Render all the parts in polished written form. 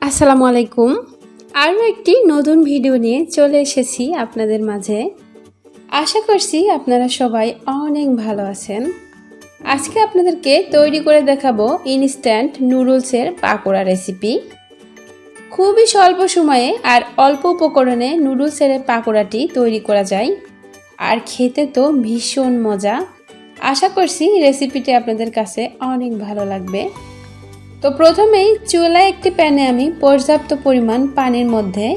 আসসালামু আলাইকুম। আরও একটি নতুন ভিডিও নিয়ে চলে এসেছি আপনাদের মাঝে। আশা করছি আপনারা সবাই অনেক ভালো আছেন। আজকে আপনাদেরকে তৈরি করে দেখাবো ইনস্ট্যান্ট নুডলসের পাকোড়া রেসিপি। খুবই স্বল্প সময়ে আর অল্প উপকরণে নুডলসের পাকোড়াটি তৈরি করা যায়, আর খেতে তো ভীষণ মজা। আশা করছি রেসিপিটি আপনাদের কাছে অনেক ভালো লাগবে। তো প্রথমেই চুলায় একটি প্যানে আমি পর্যাপ্ত পরিমাণ পানির মধ্যে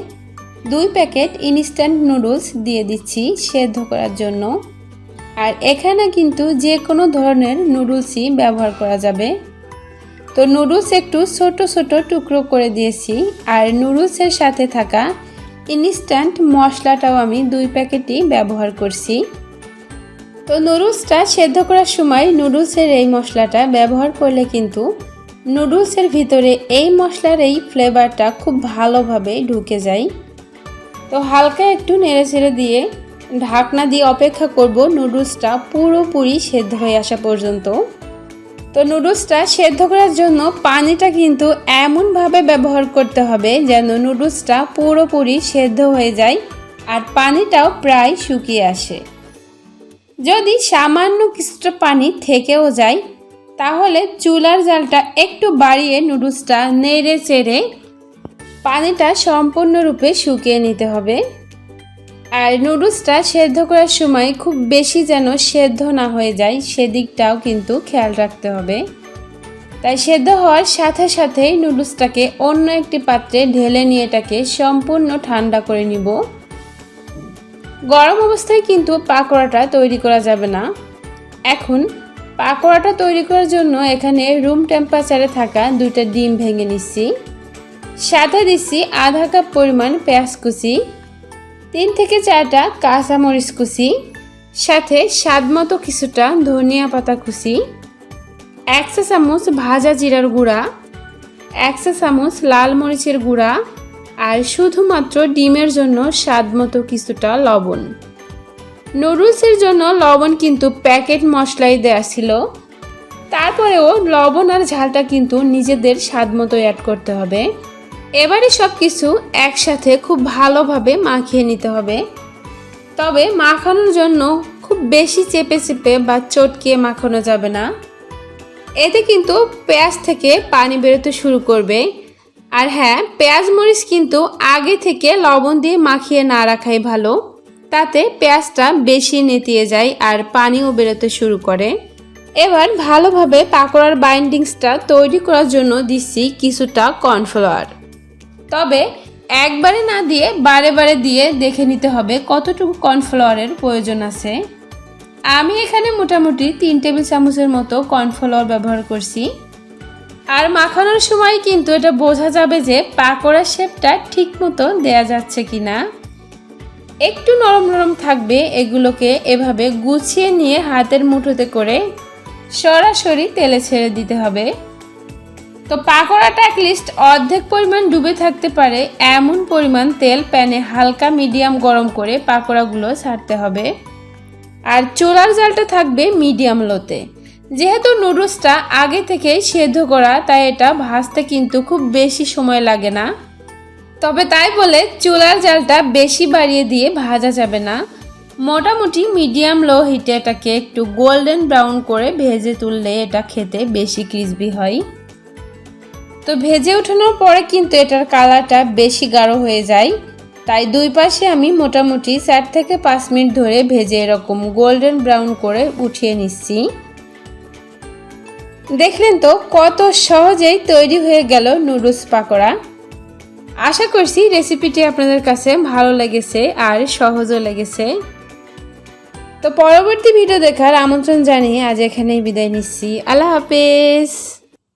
2 প্যাকেট ইনস্ট্যান্ট নুডলস দিয়ে দিচ্ছি সেদ্ধ করার জন্য। আর এখানে কিন্তু যে কোনো ধরনের নুডলসই ব্যবহার করা যাবে। তো নুডলস একটু ছোট ছোট টুকরো করে দিয়েছি, আর নুডলসের সাথে থাকা ইনস্ট্যান্ট মশলাটাও আমি 2 প্যাকেটই ব্যবহার করছি। তো নুডলসটা সেদ্ধ করার সময় নুডলসের এই মশলাটা ব্যবহার করলে কিন্তু নুডলসের ভিতরে এই মশলার এই ফ্লেভারটা খুব ভালোভাবে ঢুকে যায়। তো হালকা একটু নেড়েচেড়ে দিয়ে ঢাকনা দিয়ে অপেক্ষা করব নুডলসটা পুরোপুরি সেদ্ধ হয়ে আসা পর্যন্ত। তো নুডলসটা সেদ্ধ করার জন্য পানিটা কিন্তু এমনভাবে ব্যবহার করতে হবে যেন নুডলসটা পুরোপুরি সেদ্ধ হয়ে যায় আর পানিটাও প্রায় শুকিয়ে আসে। যদি সামান্য কিছুটা পানি থেকেও যায় তাহলে চুলার জালটা একটু বাড়িয়ে নুডলসটা নেড়ে চেড়ে পানিটা সম্পূর্ণরূপে শুকিয়ে নিতে হবে। আর নুডলসটা সেদ্ধ করার সময় খুব বেশি যেন সেদ্ধ না হয়ে যায় সেদিকটাও কিন্তু খেয়াল রাখতে হবে। তাই সেদ্ধ হওয়ার সাথে সাথেই নুডলসটাকে অন্য একটি পাত্রে ঢেলে নিয়ে এটাকে সম্পূর্ণ ঠান্ডা করে নিব। গরম অবস্থায় কিন্তু পাকোড়াটা তৈরি করা যাবে না। এখন পাকোড়াটা তৈরি করার জন্য এখানে রুম টেম্পারেচারে থাকা 2টা ডিম ভেঙে নিচ্ছি। সাথে দিচ্ছি আধা কাপ পরিমাণ পেঁয়াজ কুচি, 3 থেকে 4টা কাঁচামরিচ কুচি, সাথে স্বাদমতো কিছুটা ধনিয়া পাতা কুচি, 1 চা চামচ ভাজা জিরার গুঁড়া, 1 চা চামচ লাল মরিচের গুঁড়া, আর শুধুমাত্র ডিমের জন্য স্বাদমতো কিছুটা লবণ। নুডলসের জন্য লবণ কিন্তু প্যাকেট মশলাই দেওয়া ছিল, তারপরেও লবণ আর ঝালটা কিন্তু নিজেদের স্বাদমতো অ্যাড করতে হবে। এবারে সব কিছু একসাথে খুব ভালোভাবে মাখিয়ে নিতে হবে। তবে মাখানোর জন্য খুব বেশি চেপে চেপে বা চটকিয়ে মাখানো যাবে না, এতে কিন্তু পেঁয়াজ থেকে পানি বেরোতে শুরু করবে। আর হ্যাঁ, পেঁয়াজ মরিচ কিন্তু আগে থেকে লবণ দিয়ে মাখিয়ে না রাখাই ভালো, তাতে পেঁয়াজটা বেশি নেতিয়ে যায় আর পানিও বেরোতে শুরু করে। এবার ভালোভাবে পাকোড়ার বাইন্ডিংসটা তৈরি করার জন্য দিচ্ছি কিছুটা কর্নফ্লাওয়ার। তবে একবারে না দিয়ে বারে বারে দিয়ে দেখে নিতে হবে কতটুকু কর্নফ্লাওয়ারের প্রয়োজন আছে। আমি এখানে মোটামুটি 3 টেবিল চামচের মতো কর্নফ্লাওয়ার ব্যবহার করছি। আর মাখানোর সময় কিন্তু এটা বোঝা যাবে যে পাকোড়ার শেপটা ঠিক মতো দেয়া যাচ্ছে কিনা। একটু নরম নরম থাকবে, এগুলোকে এভাবে গুছিয়ে নিয়ে হাতের মুঠোতে করে সরাসরি তেলে ছেড়ে দিতে হবে। তো পাকোড়াটা অ্যাটলিস্ট অর্ধেক পরিমাণ ডুবে থাকতে পারে এমন পরিমাণ তেল প্যানে হালকা মিডিয়াম গরম করে পাকোড়াগুলো ছাড়তে হবে। আর চুলার জালটা থাকবে মিডিয়াম লোতে। যেহেতু নুডলসটা আগে থেকেই সেদ্ধ করা, তাই এটা ভাজতে কিন্তু খুব বেশি সময় লাগে না। তবে তাই বলে চুলার জালটা বেশি বাড়িয়ে দিয়ে ভাজা যাবে না। মোটামুটি মিডিয়াম লো হিটে এটাকে একটু গোল্ডেন ব্রাউন করে ভেজে তুললে এটা খেতে বেশি ক্রিসপি হয়। তো ভেজে ওঠানোর পরে কিন্তু এটার কালারটা বেশি গাঢ় হয়ে যায়, তাই 2 পাশে আমি মোটামুটি 4 থেকে 5 মিনিট ধরে ভেজে এরকম গোল্ডেন ব্রাউন করে উঠিয়ে নিচ্ছি। দেখলেন তো কত সহজেই তৈরি হয়ে গেল নুডলস পাকোড়া। আশা করছি রেসিপিটি আপনাদের কাছে ভালো লেগেছে আর সহজও লেগেছে। তো পরবর্তী ভিডিও দেখার আমন্ত্রণ জানিয়ে আজ এখানেই বিদায় নিচ্ছি। আল্লাহ হাফেজ।